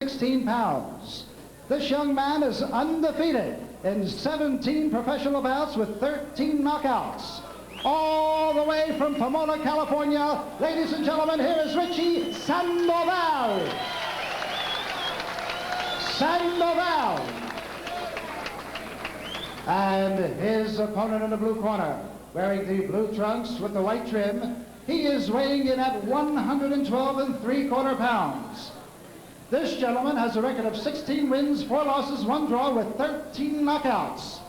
116 pounds. This young man is undefeated in 17 professional bouts with 13 knockouts. All the way from Pomona, California, ladies and gentlemen, here is Richie Sandoval. Sandoval. And his opponent in the blue corner, wearing the blue trunks with the white trim, he is weighing in at 112 3/4 pounds. This gentleman has a record of 16 wins, 4 losses, 1 draw with 13 knockouts.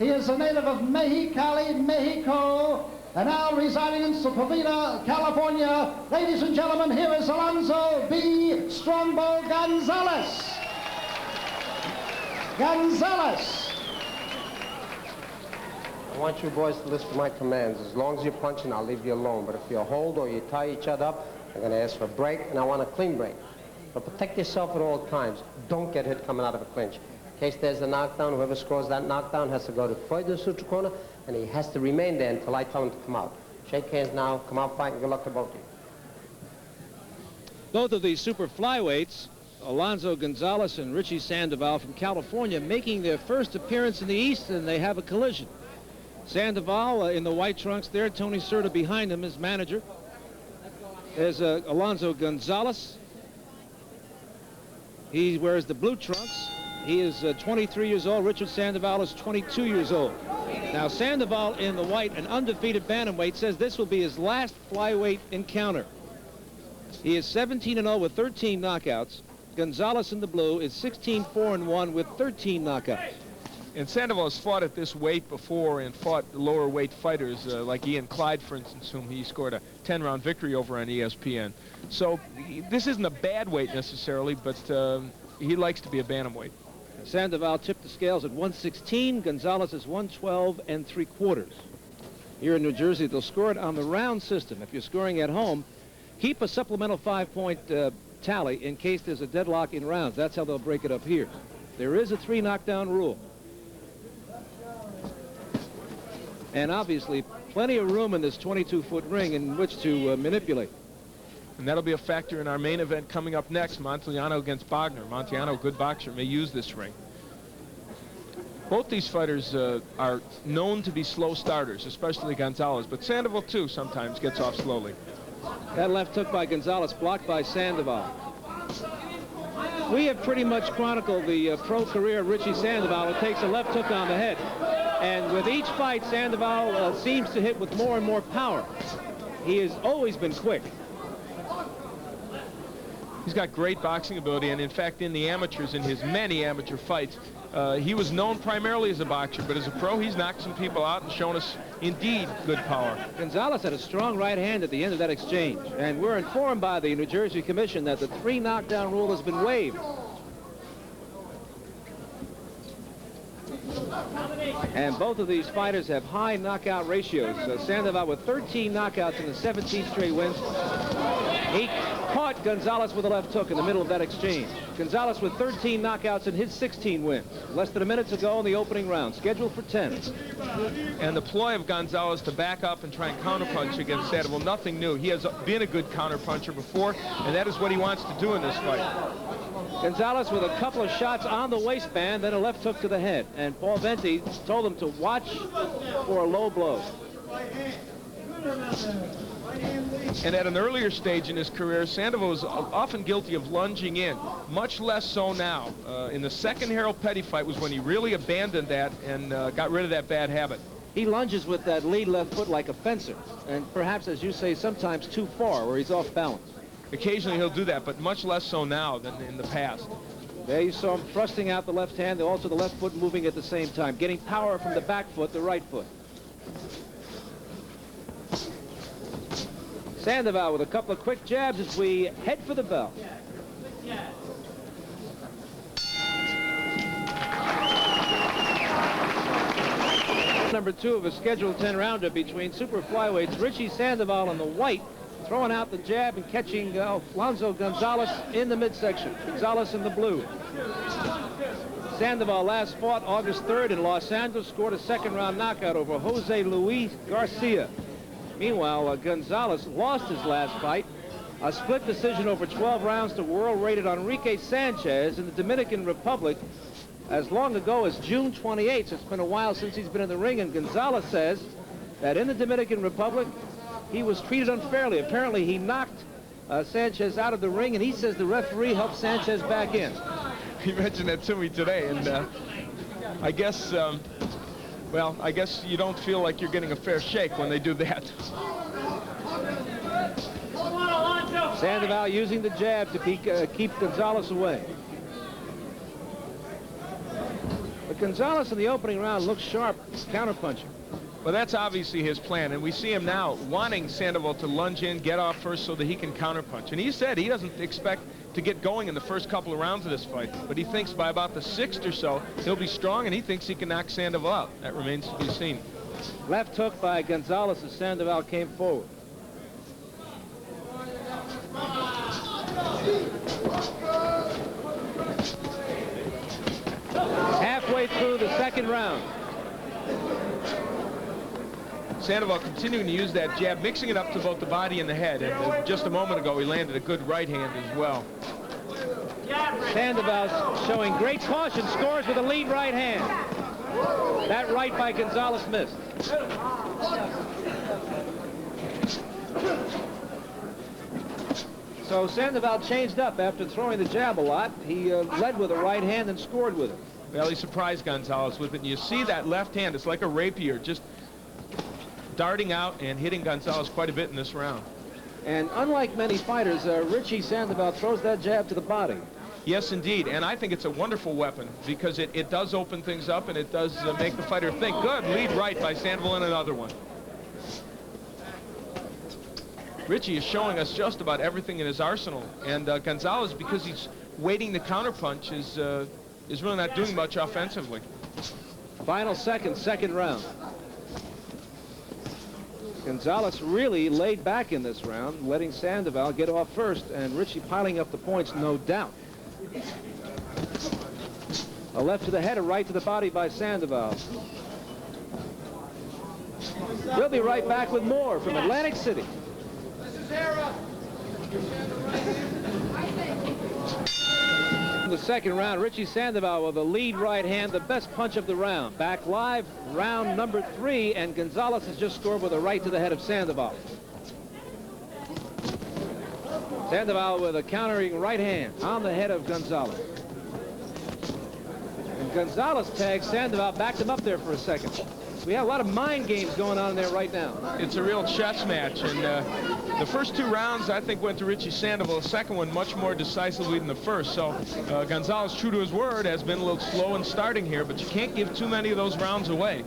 He is a native of Mexicali, Mexico, and now residing in Sepulveda, California. Ladies and gentlemen, here is Alonzo B. Strongbow Gonzalez. Gonzalez. I want you boys to listen to my commands. As long as you're punching, I'll leave you alone. But if you hold or you tie each other up, I'm going to ask for a break, and I want a clean break. But protect yourself at all times. Don't get hit coming out of a clinch. In case there's a knockdown, whoever scores that knockdown has to go to further suture corner, and he has to remain there until I tell him to come out. Shake hands now, come out fighting, good luck to both of you. Both of these super flyweights, Alonzo Gonzalez and Richie Sandoval from California, making their first appearance in the East, and they have a collision. Sandoval in the white trunks there, Tony Serta behind him, his manager. There's Alonzo Gonzalez. He wears the blue trunks. He is 23 years old. Richard Sandoval is 22 years old. Now Sandoval in the white, an undefeated bantamweight, says this will be his last flyweight encounter. He is 17-0 with 13 knockouts. Gonzalez in the blue is 16-4-1 with 13 knockouts. And Sandoval has fought at this weight before and fought the lower weight fighters like Ian Clyde, for instance, whom he scored a 10-round victory over on ESPN. So this isn't a bad weight necessarily, but he likes to be a bantamweight. Sandoval tipped the scales at 116. Gonzalez is 112 3/4. Here in New Jersey, they'll score it on the round system. If you're scoring at home, keep a supplemental 5-point tally in case there's a deadlock in rounds. That's how they'll break it up here. There is a 3 knockdown rule. And obviously, plenty of room in this 22-foot ring in which to manipulate. And that'll be a factor in our main event coming up next, Montellano against Bogner. Montellano, good boxer, may use this ring. Both these fighters are known to be slow starters, especially Gonzalez, but Sandoval, too, sometimes gets off slowly. That left hook by Gonzalez blocked by Sandoval. We have pretty much chronicled the pro career of Richie Sandoval. It takes a left hook on the head. And with each fight, Sandoval seems to hit with more and more power. He has always been quick. He's got great boxing ability, and in fact, in the amateurs, in his many amateur fights, he was known primarily as a boxer, but as a pro, he's knocked some people out and shown us, indeed, good power. Gonzalez had a strong right hand at the end of that exchange, and we're informed by the New Jersey Commission that the 3 knockdown rule has been waived. And both of these fighters have high knockout ratios. Sandoval with 13 knockouts in the 17 straight wins. He caught Gonzalez with a left hook in the middle of that exchange. Gonzalez with 13 knockouts in his 16 wins. Less than a minute to go in the opening round, scheduled for 10. And the ploy of Gonzalez to back up and try and counterpunch against Sandoval, nothing new. He has been a good counterpuncher before, and that is what he wants to do in this fight. Gonzalez with a couple of shots on the waistband, then a left hook to the head. And Paul Venti told him to watch for a low blow. And at an earlier stage in his career, Sandoval was often guilty of lunging in, much less so now. In the second Harold Petty fight was when he really abandoned that and got rid of that bad habit. He lunges with that lead left foot like a fencer, and perhaps, as you say, sometimes too far, where he's off balance. Occasionally he'll do that, but much less so now than in the past. There you saw him thrusting out the left hand, also the left foot moving at the same time, getting power from the back foot, the right foot. Sandoval with a couple of quick jabs as we head for the bell. Number 2 of a scheduled 10-rounder between super flyweights Richie Sandoval in the white, throwing out the jab and catching Alonzo Gonzalez in the midsection. Gonzalez in the blue. Sandoval last fought August 3rd in Los Angeles, scored a second-round knockout over Jose Luis Garcia. Meanwhile, Gonzalez lost his last fight A split decision over 12 rounds to world-rated Enrique Sanchez in the Dominican Republic as long ago as June 28th. So it's been a while since he's been in the ring, and Gonzalez says that in the Dominican Republic, he was treated unfairly. Apparently, he knocked Sanchez out of the ring, and he says the referee helped Sanchez back in. He mentioned that to me today, and I guess, well, I guess you don't feel like you're getting a fair shake when they do that. Sandoval using the jab to keep Gonzalez away. But Gonzalez in the opening round looks sharp, counterpunching. Well, that's obviously his plan, and we see him now wanting Sandoval to lunge in, get off first so that he can counterpunch. And he said he doesn't expect to get going in the first couple of rounds of this fight, but he thinks by about the 6th or so, he'll be strong, and he thinks he can knock Sandoval out. That remains to be seen. Left hook by Gonzalez as Sandoval came forward. Halfway through the second round. Sandoval continuing to use that jab, mixing it up to both the body and the head. And just a moment ago, he landed a good right hand as well. Sandoval showing great caution, scores with a lead right hand. That right by Gonzalez missed. So Sandoval changed up after throwing the jab a lot. He led with a right hand and scored with it. Well, he surprised Gonzalez with it. And you see that left hand, it's like a rapier, just darting out and hitting Gonzalez quite a bit in this round. And unlike many fighters, Richie Sandoval throws that jab to the body. Yes, indeed. And I think it's a wonderful weapon because it does open things up and it does make the fighter think. Good lead right by Sandoval and another one. Richie is showing us just about everything in his arsenal. And Gonzalez, because he's waiting to counterpunch, is really not doing much offensively. Final second round. Gonzalez really laid back in this round, letting Sandoval get off first, and Richie piling up the points, no doubt. A left to the head, a right to the body by Sandoval. We'll be right back with more from Atlantic City. In the second round, Richie Sandoval with a lead right hand, the best punch of the round. Back live, round number 3, and Gonzalez has just scored with a right to the head of Sandoval. Sandoval with a countering right hand on the head of Gonzalez. And Gonzalez tagged Sandoval, backed him up there for a second. We have a lot of mind games going on there right now. It's a real chess match, and the first 2 rounds, I think, went to Richie Sandoval. The second one much more decisively than the first. So Gonzalez, true to his word, has been a little slow in starting here, but you can't give too many of those rounds away.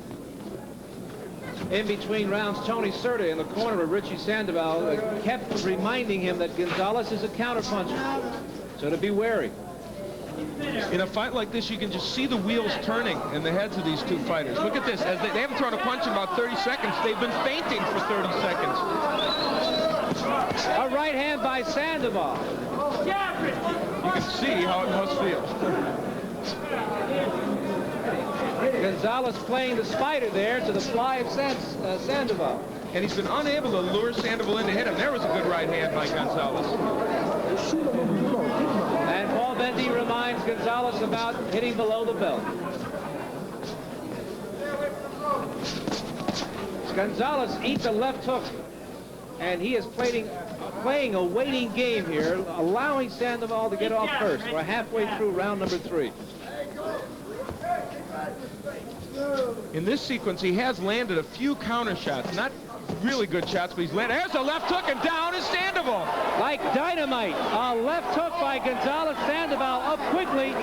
In between rounds, Tony Serta in the corner of Richie Sandoval kept reminding him that Gonzalez is a counterpuncher, so to be wary. In a fight like this, you can just see the wheels turning in the heads of these two fighters. Look at this. As they haven't thrown a punch in about 30 seconds. They've been feinting for 30 seconds. A right hand by Sandoval. You can see how it must feel. Gonzalez playing the spider there to the fly of Sandoval. And he's been unable to lure Sandoval in to hit him. There was a good right hand by Gonzalez. And Paul Bendy reminds Gonzalez about hitting below the belt. Gonzalez eats a left hook, and he is playing a waiting game here, allowing Sandoval to get off first. We're halfway through round number 3. In this sequence, he has landed a few counter shots. Not really good shots, but he's landed. There's a left hook, and down is Sandoval. Like dynamite, a left hook by Gonzalez. Sandoval up quickly,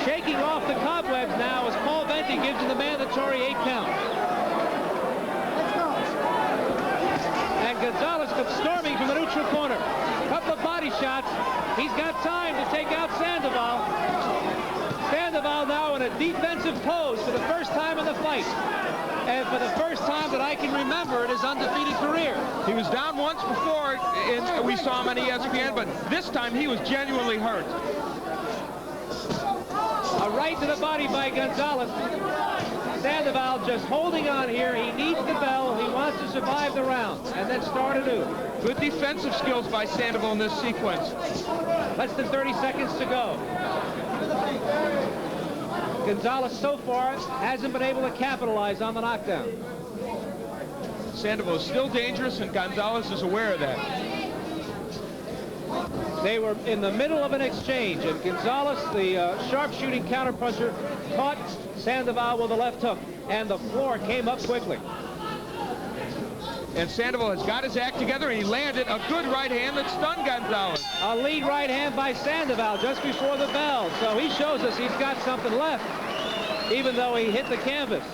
shaking off the cobwebs now as Paul Venti gives him the mandatory 8 count. And Gonzalez comes storming from the neutral corner. Couple of body shots. He's got time to take out Sandoval. Sandoval now in a defensive pose for the first time in the fight. And for the first time that I can remember in his undefeated career. He was down once before, and we saw him on ESPN, but this time he was genuinely hurt. A right to the body by Gonzalez. Sandoval just holding on here. He needs the bell. He wants to survive the round and then start anew. Good defensive skills by Sandoval in this sequence. Less than 30 seconds to go. Gonzalez so far hasn't been able to capitalize on the knockdown. Sandoval is still dangerous, and Gonzalez is aware of that. They were in the middle of an exchange, and Gonzalez, the sharpshooting counterpuncher, caught Sandoval with a left hook, and the floor came up quickly. And Sandoval has got his act together, and he landed a good right hand that stunned Gonzalez. A lead right hand by Sandoval just before the bell, so he shows us he's got something left, even though he hit the canvas.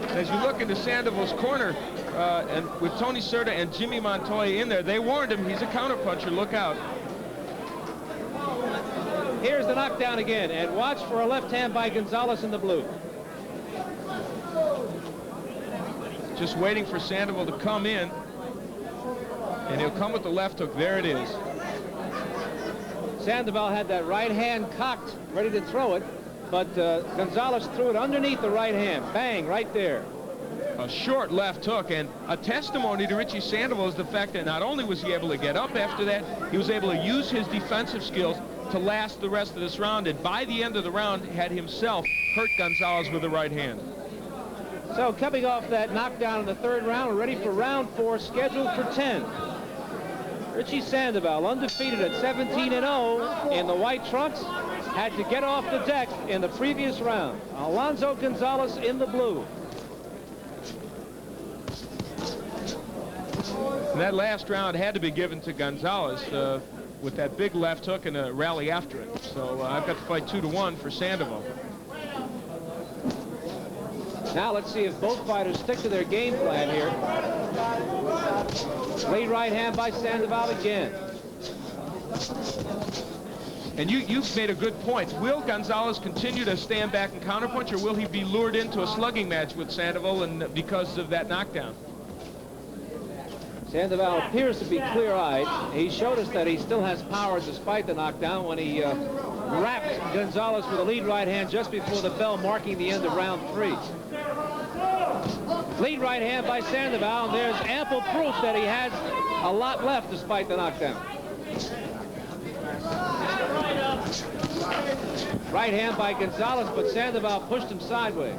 As you look into Sandoval's corner, and with Tony Serta and Jimmy Montoya in there, they warned him he's a counterpuncher. Look out. Here's the knockdown again, and watch for a left hand by Gonzalez in the blue. Just waiting for Sandoval to come in, and he'll come with the left hook. There it is. Sandoval had that right hand cocked, ready to throw it, but Gonzalez threw it underneath the right hand. Bang, right there. A short left hook, and a testimony to Richie Sandoval is the fact that not only was he able to get up after that, he was able to use his defensive skills to last the rest of this round, and by the end of the round had himself hurt Gonzalez with the right hand. So coming off that knockdown in the third round, we're ready for round 4, scheduled for 10. Richie Sandoval, undefeated at 17-0 in the white trunks, had to get off the deck in the previous round. Alonzo Gonzalez in the blue. And that last round had to be given to Gonzalez with that big left hook and a rally after it. So I've got to fight 2-1 for Sandoval. Now let's see if both fighters stick to their game plan here. Lead right hand by Sandoval again. And you've made a good point. Will Gonzalez continue to stand back and counterpunch, or will he be lured into a slugging match with Sandoval and because of that knockdown? Sandoval appears to be clear-eyed. He showed us that he still has power despite the knockdown when he wrapped Gonzalez with a lead right hand just before the bell, marking the end of round 3. Lead right hand by Sandoval, and there's ample proof that he has a lot left despite the knockdown. Right hand by Gonzalez, but Sandoval pushed him sideways.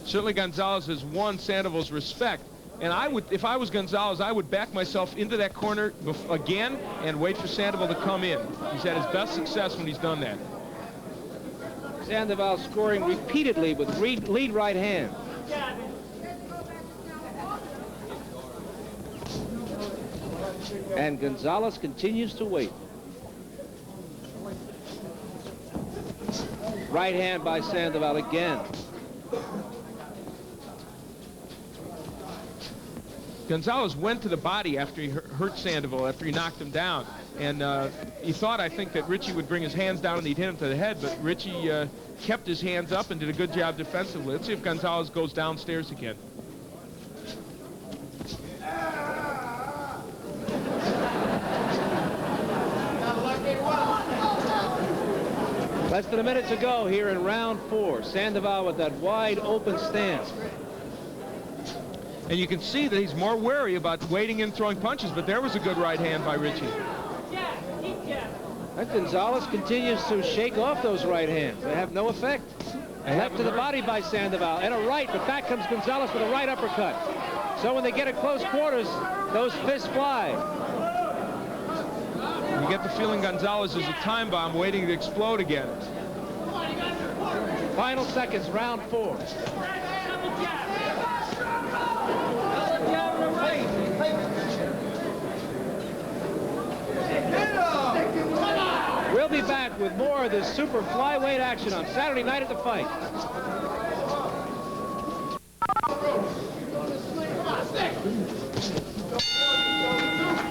Certainly Gonzalez has won Sandoval's respect. And I would, if I was Gonzalez, I would back myself into that corner again and wait for Sandoval to come in. He's had his best success when he's done that. Sandoval scoring repeatedly with lead right hand. And Gonzalez continues to wait. Right hand by Sandoval again. Gonzalez went to the body after he hurt Sandoval, after he knocked him down. And he thought, I think, that Richie would bring his hands down and he'd hit him to the head, but Richie kept his hands up and did a good job defensively. Let's see if Gonzalez goes downstairs again. Less than a minute to go here in round 4. Sandoval with that wide open stance. And you can see that he's more wary about waiting and throwing punches, but there was a good right hand by Richie. And Gonzalez continues to shake off those right hands. They have no effect. Left to the body by Sandoval, and a right, but back comes Gonzalez with a right uppercut. So when they get at close quarters, those fists fly. You get the feeling Gonzalez is a time bomb waiting to explode again. Final seconds, round 4. We'll be back with more of this super flyweight action on Saturday night at the fight.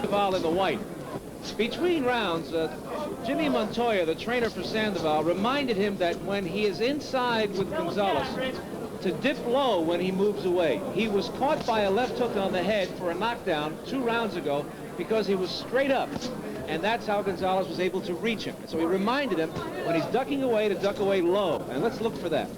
Sandoval in the white. Between rounds, Jimmy Montoya, the trainer for Sandoval, reminded him that when he is inside with Gonzalez, to dip low when he moves away. He was caught by a left hook on the head for a knockdown 2 rounds ago, because he was straight up. And that's how Gonzalez was able to reach him. So he reminded him, when he's ducking away, to duck away low. And let's look for that.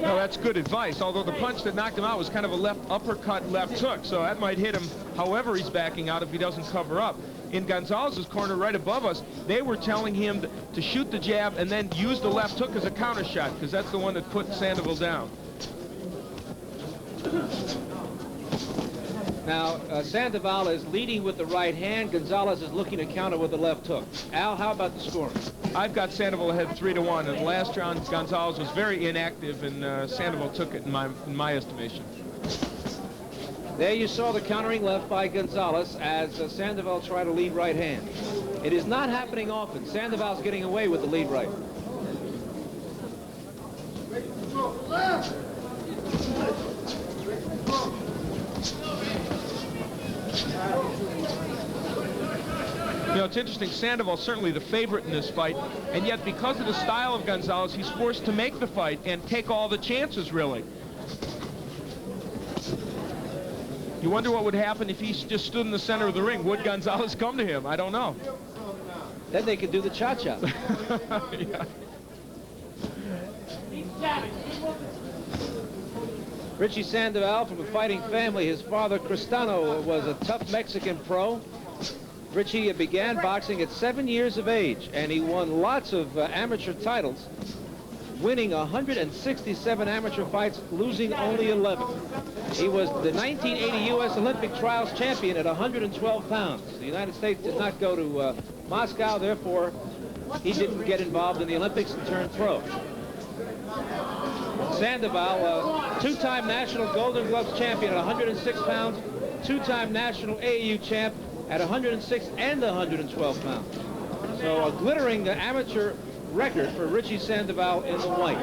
No, that's good advice, although the punch that knocked him out was kind of a left uppercut, left hook, so that might hit him however he's backing out if he doesn't cover up. In Gonzalez's corner right above us, they were telling him to shoot the jab and then use the left hook as a counter shot, because that's the one that put Sandoval down. Now, Sandoval is leading with the right hand. Gonzalez is looking to counter with the left hook. Al, how about the score? I've got Sandoval ahead 3-1. In the last round, Gonzalez was very inactive, and Sandoval took it in my estimation. There you saw the countering left by Gonzalez as Sandoval tried to lead right hand. It is not happening often. Sandoval's getting away with the lead right. You know, it's interesting, Sandoval's certainly the favorite in this fight, and yet because of the style of Gonzalez, he's forced to make the fight and take all the chances, really. You wonder what would happen if he just stood in the center of the ring. Would Gonzalez come to him? I don't know. Then they could do the cha-cha. Yeah. Richie Sandoval from a fighting family. His father, Cristano, was a tough Mexican pro. Richie began boxing at 7 years of age, and he won lots of amateur titles, winning 167 amateur fights, losing only 11. He was the 1980 U.S. Olympic trials champion at 112 pounds. The United States did not go to Moscow, therefore he didn't get involved in the Olympics and turned pro. Sandoval, two-time national Golden Gloves champion at 106 pounds, two-time national AAU champ at 106 and 112 pounds. So a glittering amateur record for Richie Sandoval in the white.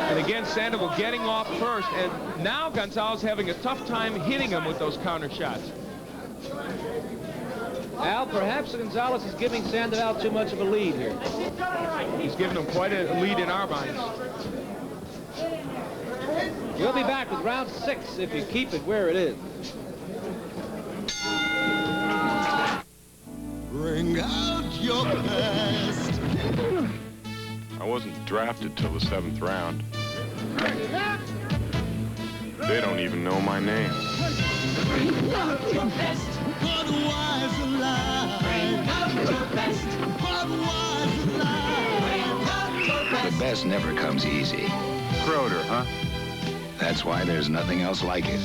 And again, Sandoval getting off first, and now Gonzalez having a tough time hitting him with those counter shots. Al, perhaps Gonzalez is giving Sandoval too much of a lead here. He's giving him quite a lead in our minds. We'll be back with round 6 if you keep it where it is. Bring out your best. I wasn't drafted till the 7th round. They don't even know my name. Bring out your best. Otherwise alive. Bring out your best. Otherwise alive. Bring out your best. The best never comes easy. Crowder, huh? That's why there's nothing else like it.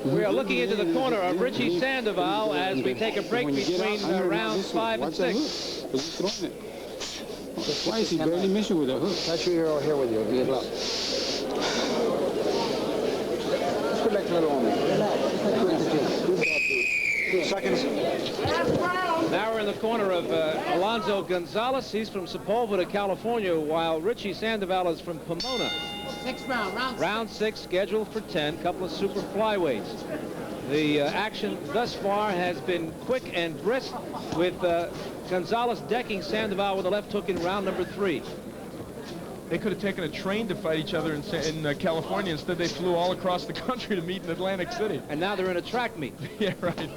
We are looking into the corner of Richie Sandoval as we take a break between rounds 5 and 6. Why is he barely missing with a hook? Touch your hero here with you. Give it up. Just put back a little on me. Seconds. Now we're in the corner of Alonzo Gonzalez. He's from Sepulveda, California, while Richie Sandoval is from Pomona. 6th round, round 6, scheduled for 10, couple of super flyweights. The action thus far has been quick and brisk, with Gonzalez decking Sandoval with a left hook in round number 3. They could have taken a train to fight each other in California. Instead, they flew all across the country to meet in Atlantic City. And now they're in a track meet. Yeah, right.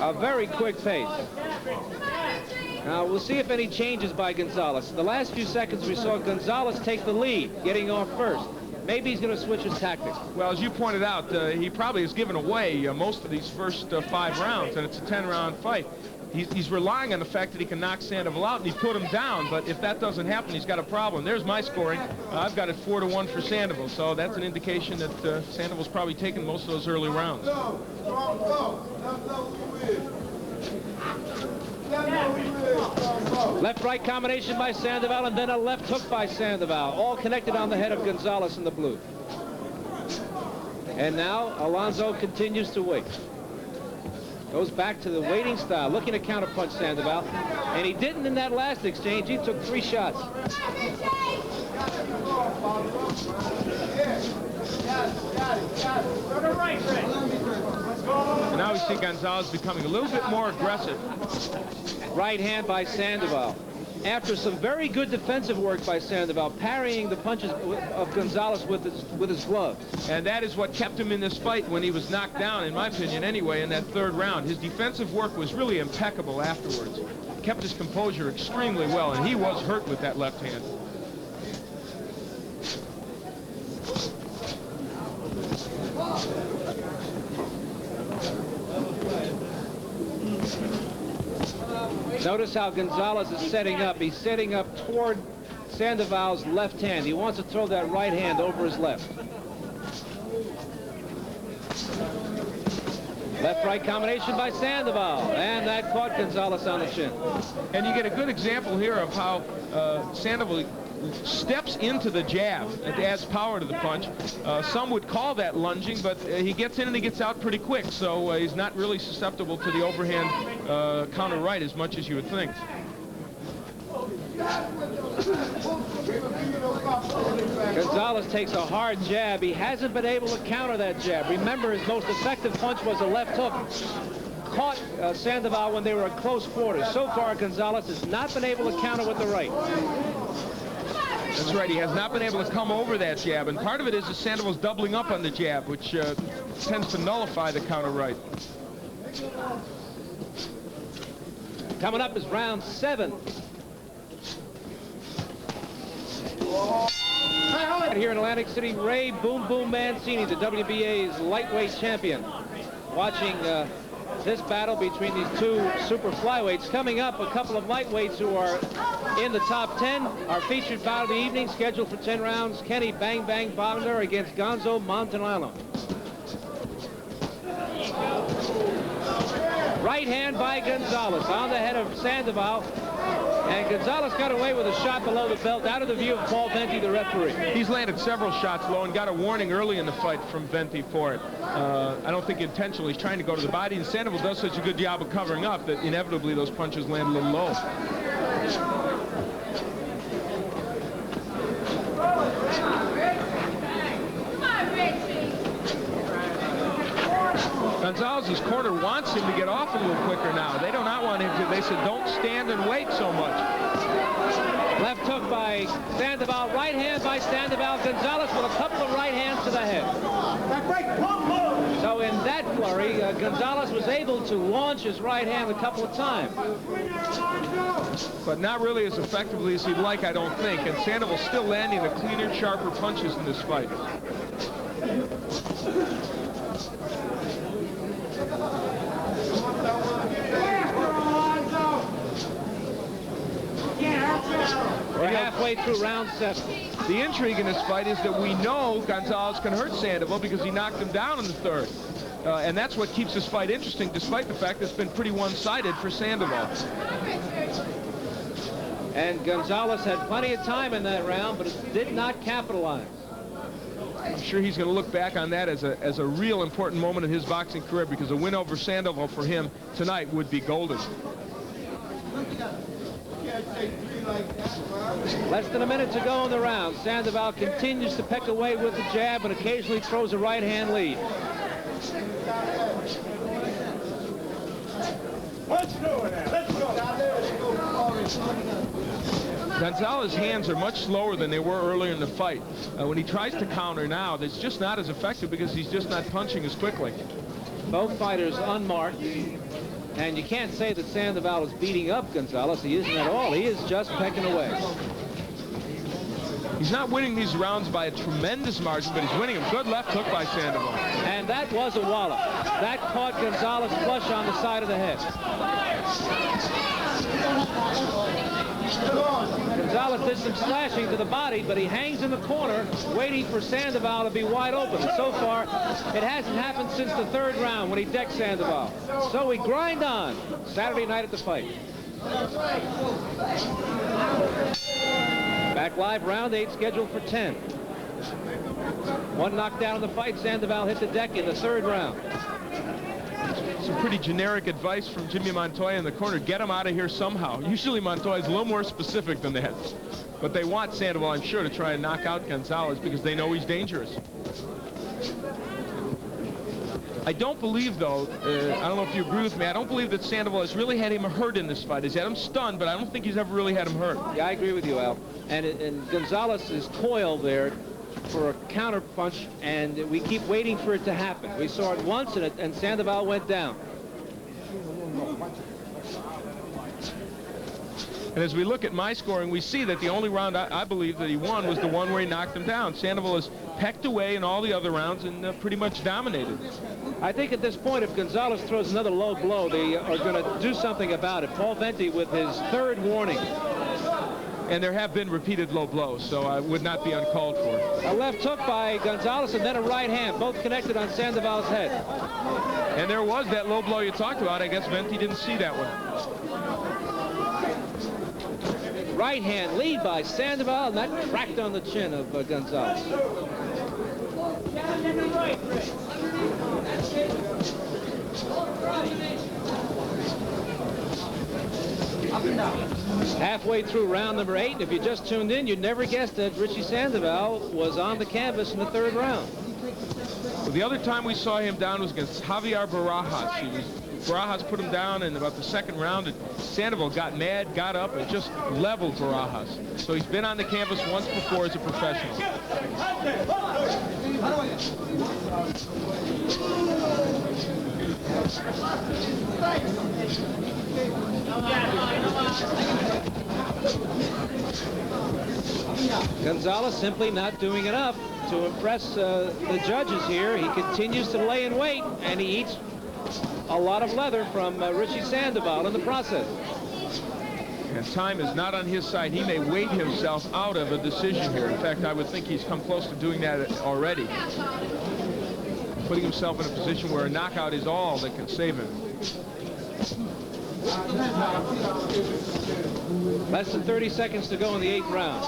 A very quick pace. Now, we'll see if any changes by Gonzalez. In the last few seconds, we saw Gonzalez take the lead, getting off first. Maybe he's going to switch his tactics. Well, as you pointed out, he probably has given away most of these first 5 rounds, and it's a 10-round fight. He's relying on the fact that he can knock Sandoval out, and he put him down, but if that doesn't happen, he's got a problem. There's my scoring. I've got it 4-1 for Sandoval, so that's an indication that Sandoval's probably taken most of those early rounds. Left-right combination by Sandoval, and then a left hook by Sandoval, all connected on the head of Gonzalez in the blue. And now Alonzo continues to wait. Goes back to the waiting style, looking to counterpunch Sandoval. And he didn't in that last exchange. He took 3 shots. Go to right, Rick. And now we see Gonzalez becoming a little bit more aggressive. Right hand by Sandoval. After some very good defensive work by Sandoval, parrying the punches of Gonzalez with his glove. And that is what kept him in this fight when he was knocked down, in my opinion anyway, in that third round. His defensive work was really impeccable afterwards. Kept his composure extremely well, and he was hurt with that left hand. Notice how Gonzalez is setting up. He's setting up toward Sandoval's left hand. He wants to throw that right hand over his left. Left-right combination by Sandoval, and that caught Gonzalez on the chin. And you get a good example here of how Sandoval steps into the jab. It adds power to the punch. Some would call that lunging, but he gets in and he gets out pretty quick, so he's not really susceptible to the overhand counter right as much as you would think. Gonzalez takes a hard jab. He hasn't been able to counter that jab. Remember, his most effective punch was a left hook. Caught Sandoval when they were at close quarters. So far, Gonzalez has not been able to counter with the right. That's right. He has not been able to come over that jab, and part of it is that Sandoval's doubling up on the jab, which tends to nullify the counter right. Coming up is round 7. Here in Atlantic City, Ray Boom Boom Mancini, the WBA's lightweight champion, watching this battle between these two super flyweights. Coming up, a couple of lightweights who are in the top 10. Our featured bout of the evening, scheduled for 10 rounds, Kenny Bang Bang Bogner against Gonzo Montanano. Right hand by Gonzalez on the head of Sandoval. And Gonzalez got away with a shot below the belt, out of the view of Paul Venti, the referee. He's landed several shots low and got a warning early in the fight from Venti for it. I don't think intentionally. He's trying to go to the body, and Sandoval does such a good job of covering up that inevitably those punches land a little low. Gonzalez's corner wants him to get off a little quicker now. They do not want him to. They said, don't stand and wait so much. Left hook by Sandoval, right hand by Sandoval. Gonzalez with a couple of right hands to the head. So in that flurry, Gonzalez was able to launch his right hand a couple of times. But not really as effectively as he'd like, I don't think. And Sandoval's still landing the cleaner, sharper punches in this fight. We're halfway through round 7. The intrigue in this fight is that we know Gonzalez can hurt Sandoval because he knocked him down in the third. And that's what keeps this fight interesting, despite the fact that it's been pretty one-sided for Sandoval. And Gonzalez had plenty of time in that round, but it did not capitalize. I'm sure he's going to look back on that as a real important moment in his boxing career, because a win over Sandoval for him tonight would be golden. Less than a minute to go in the round. Sandoval continues to peck away with the jab and occasionally throws a right-hand lead. Let's go now. Let's go. Gonzalez's hands are much slower than they were earlier in the fight. When he tries to counter now, that's just not as effective because he's just not punching as quickly. Both fighters unmarked. And you can't say that Sandoval is beating up Gonzalez. He isn't at all. He is just pecking away. He's not winning these rounds by a tremendous margin, but he's winning them. Good left hook by Sandoval. And that was a wallop. That caught Gonzalez flush on the side of the head. Gonzalez did some slashing to the body, but he hangs in the corner waiting for Sandoval to be wide open. So far, it hasn't happened since the third round when he decked Sandoval. So we grind on Saturday night at the fight. Back live, round 8, scheduled for 10. One knockdown in the fight. Sandoval hit the deck in the third round. Some pretty generic advice from Jimmy Montoya in the corner. Get him out of here somehow. Usually Montoya's a little more specific than that. But they want Sandoval, I'm sure, to try and knock out Gonzalez because they know he's dangerous. I don't believe, though, I don't know if you agree with me, I don't believe that Sandoval has really had him hurt in this fight. He's had him stunned, but I don't think he's ever really had him hurt. Yeah, I agree with you, Al. And Gonzalez is coiled there for a counter punch, and we keep waiting for it to happen. We saw it once, and Sandoval went down. And as we look at my scoring, we see that the only round I believe that he won was the one where he knocked him down. Sandoval has pecked away in all the other rounds and pretty much dominated. I think at this point, if Gonzalez throws another low blow, they are going to do something about it. Paul Venti with his third warning. And there have been repeated low blows, so I would not be uncalled for. A left hook by Gonzalez and then a right hand, both connected on Sandoval's head. And there was that low blow you talked about. I guess Venti didn't see that one. Right hand lead by Sandoval, and that cracked on the chin of Gonzalez. Halfway through round number 8, and if you just tuned in, you'd never guess that Richie Sandoval was on the canvas in the third round. Well, the other time we saw him down was against Javier Barajas. Barajas put him down in about the second round, and Sandoval got mad, got up, and just leveled Barajas. So he's been on the canvas once before as a professional. Gonzalez simply not doing enough to impress the judges here. He continues to lay in weight, and he eats a lot of leather from Richie Sandoval in the process. And time is not on his side. He may weight himself out of a decision here. In fact, I would think he's come close to doing that already. Putting himself in a position where a knockout is all that can save him. Less than 30 seconds to go in the 8th round.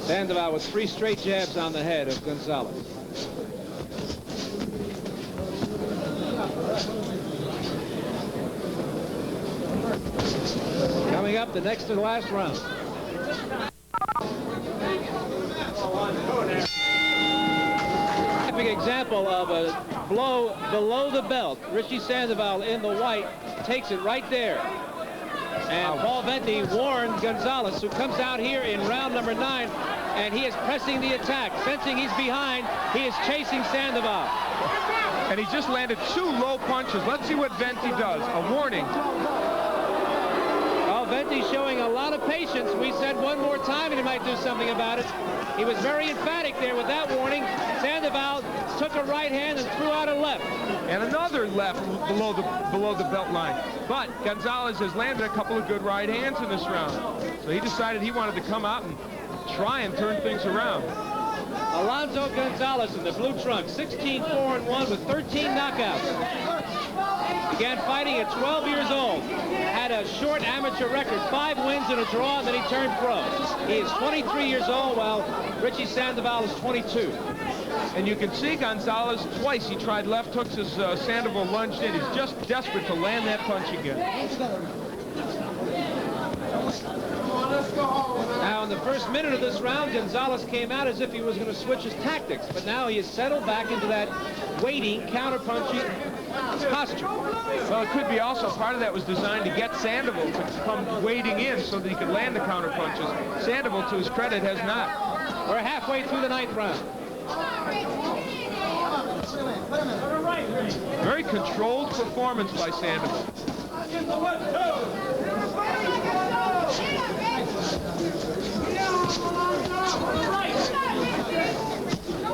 Sandoval with 3 straight jabs on the head of Gonzalez. Coming up, the next to the last round. Big example of a blow below the belt. Richie Sandoval in the white takes it right there. And Paul Venti warned Gonzalez, who comes out here in round number 9, and he is pressing the attack. Sensing he's behind, he is chasing Sandoval. And he just landed 2 low punches. Let's see what Venti does. A warning. Well, Venti showing a lot of patience. We said one more time and he might do something about it. He was very emphatic there with that warning. Sandoval took a right hand and threw out a left. And another left below the belt line. But Gonzalez has landed a couple of good right hands in this round. So he decided he wanted to come out and try and turn things around. Alonzo Gonzalez in the blue trunks, 16-4-1 with 13 knockouts. Began fighting at 12 years old. Had a short amateur record, 5 wins and a draw, and then he turned pro. He is 23 years old, while Richie Sandoval is 22. And you can see Gonzalez twice. He tried left hooks as Sandoval lunged in. He's just desperate to land that punch again. Now, in the first minute of this round, Gonzalez came out as if he was going to switch his tactics, but now he has settled back into that waiting, counter-punching posture. Well, it could be also part of that was designed to get Sandoval to come wading in so that he could land the counter punches. Sandoval, to his credit, has not. We're halfway through the 9th round. Very controlled performance by Sandoval.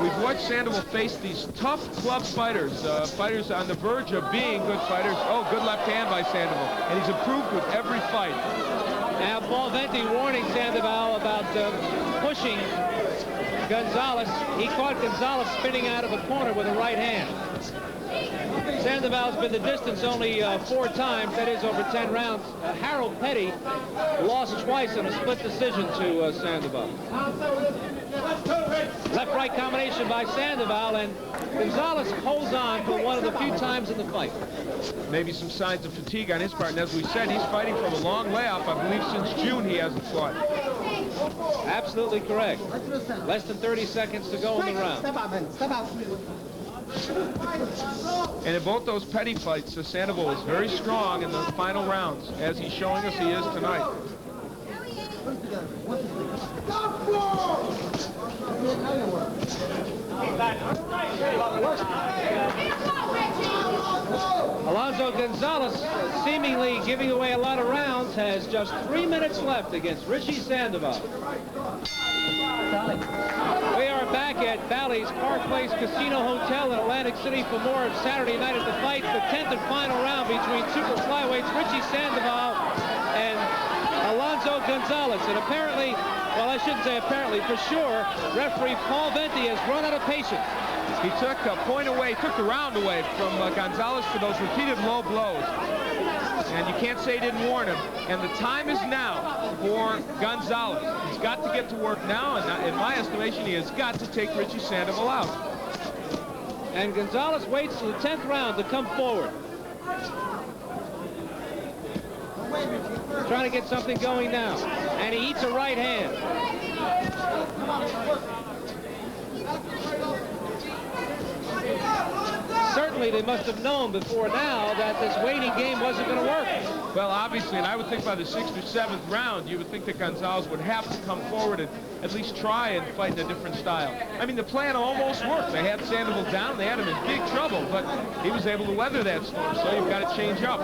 We've watched Sandoval face these tough club fighters, fighters on the verge of being good fighters. Oh, good left hand by Sandoval, and he's improved with every fight. Now, Paul Venti warning Sandoval about pushing Gonzalez. He caught Gonzalez spinning out of a corner with a right hand. Sandoval's been the distance only 4 times, that is over 10 rounds. Harold Petty lost twice in a split decision to Sandoval. Left-right combination by Sandoval, and Gonzalez holds on for one of the few times in the fight. Maybe some signs of fatigue on his part, and as we said, he's fighting from a long layoff. I believe since June he hasn't fought. Absolutely correct. Less than 30 seconds to go in the round. And in both those Petty fights, Sandoval was very strong in the final rounds, as he's showing us he is tonight. Alonzo Gonzalez, seemingly giving away a lot of rounds, has just 3 minutes left against Richie Sandoval. We are back at Ballys Park Place Casino Hotel in Atlantic City for more of Saturday Night at the Fight, the 10th and final round between super flyweights Richie Sandoval and Alonzo Gonzalez. And apparently, well, I shouldn't say apparently, for sure, referee Paul Venti has run out of patience. He took a point away, took the round away from Gonzalez for those repeated low blows. And you can't say he didn't warn him. And the time is now for Gonzalez. He's got to get to work now, and in my estimation, he has got to take Richie Sandoval out. And Gonzalez waits for the 10th round to come forward. Trying to get something going now. And he eats a right hand. Certainly they must have known before now that this waiting game wasn't going to work. Well, obviously, and I would think by the 6th or 7th round, you would think that Gonzalez would have to come forward and at least try and fight in a different style. I mean, the plan almost worked. They had Sandoval down. They had him in big trouble, but he was able to weather that storm, so you've got to change up.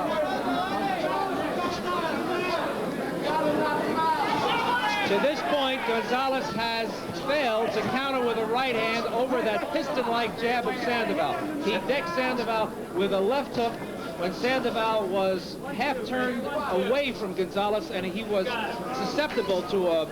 To this point, Gonzalez has failed to counter with a right hand over that piston-like jab of Sandoval. He decked Sandoval with a left hook when Sandoval was half turned away from Gonzalez, and he was susceptible to a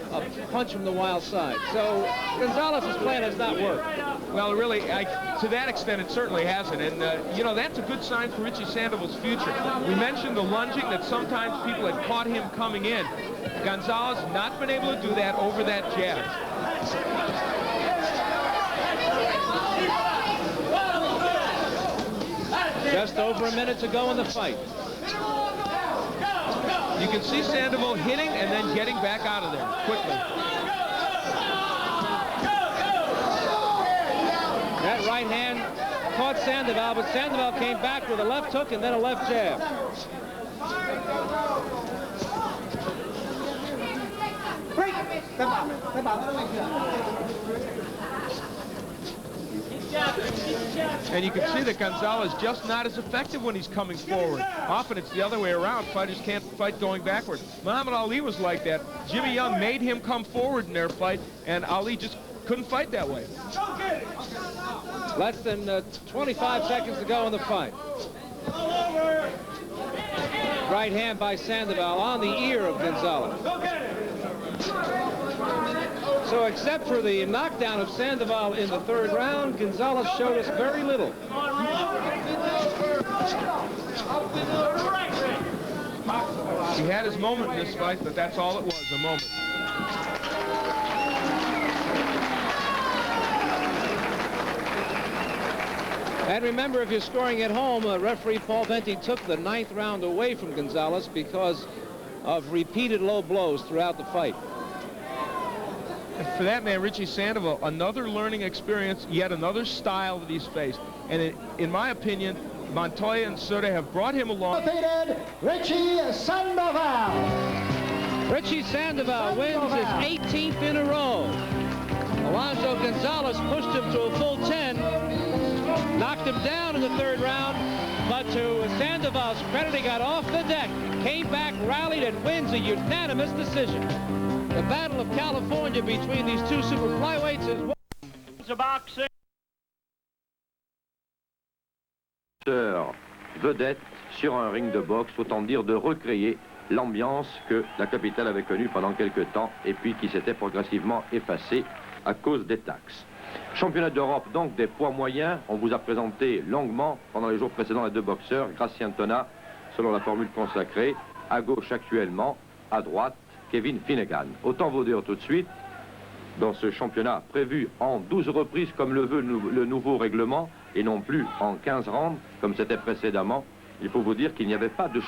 punch from the wild side. So Gonzalez's plan has not worked. Well, really, to that extent, it certainly hasn't. And, you know, that's a good sign for Richie Sandoval's future. We mentioned the lunging, that sometimes people had caught him coming in. Gonzalez not been able to do that over that jab. Just over a minute to go in the fight. You can see Sandoval hitting and then getting back out of there quickly. That right hand caught Sandoval, but Sandoval came back with a left hook and then a left jab. And you can see that Gonzalez just not as effective when he's coming forward. Often it's the other way around. Fighters can't fight going backward. Muhammad Ali was like that. Jimmy Young made him come forward in their fight, and Ali just couldn't fight that way. Less than 25 seconds to go in the fight. Right hand by Sandoval on the ear of Gonzalez. So except for the knockdown of Sandoval in the 3rd round, Gonzalez showed us very little. He had his moment in this fight, but that's all it was, a moment. And remember, if you're scoring at home, referee Paul Venti took the 9th round away from Gonzalez because of repeated low blows throughout the fight. And for that man, Richie Sandoval, another learning experience, yet another style that he's faced. And in my opinion, Montoya and Soda have brought him along. Defeated Richie Sandoval. Richie Sandoval wins his 18th in a row. Alonzo Gonzalez pushed him to a full 10, knocked him down in the 3rd round, but to Sandoval's credit, he got off the deck, came back, rallied, and wins a unanimous decision. The Battle of California between these two super flyweights is boxing. Vedette sur un ring de boxe, autant dire de recréer l'ambiance que la capitale avait connue pendant quelques temps et puis qui s'était progressivement effacée à cause des taxes. Championnat d'Europe donc des poids moyens. On vous a présenté longuement pendant les jours précédents les deux boxeurs, Gracien Tonna, selon la formule consacrée, à gauche actuellement, à droite, Kevin Finnegan. Autant vous dire tout de suite, dans ce championnat prévu en 12 reprises comme le veut le nouveau règlement, et non plus en 15 rounds comme c'était précédemment, il faut vous dire qu'il n'y avait pas de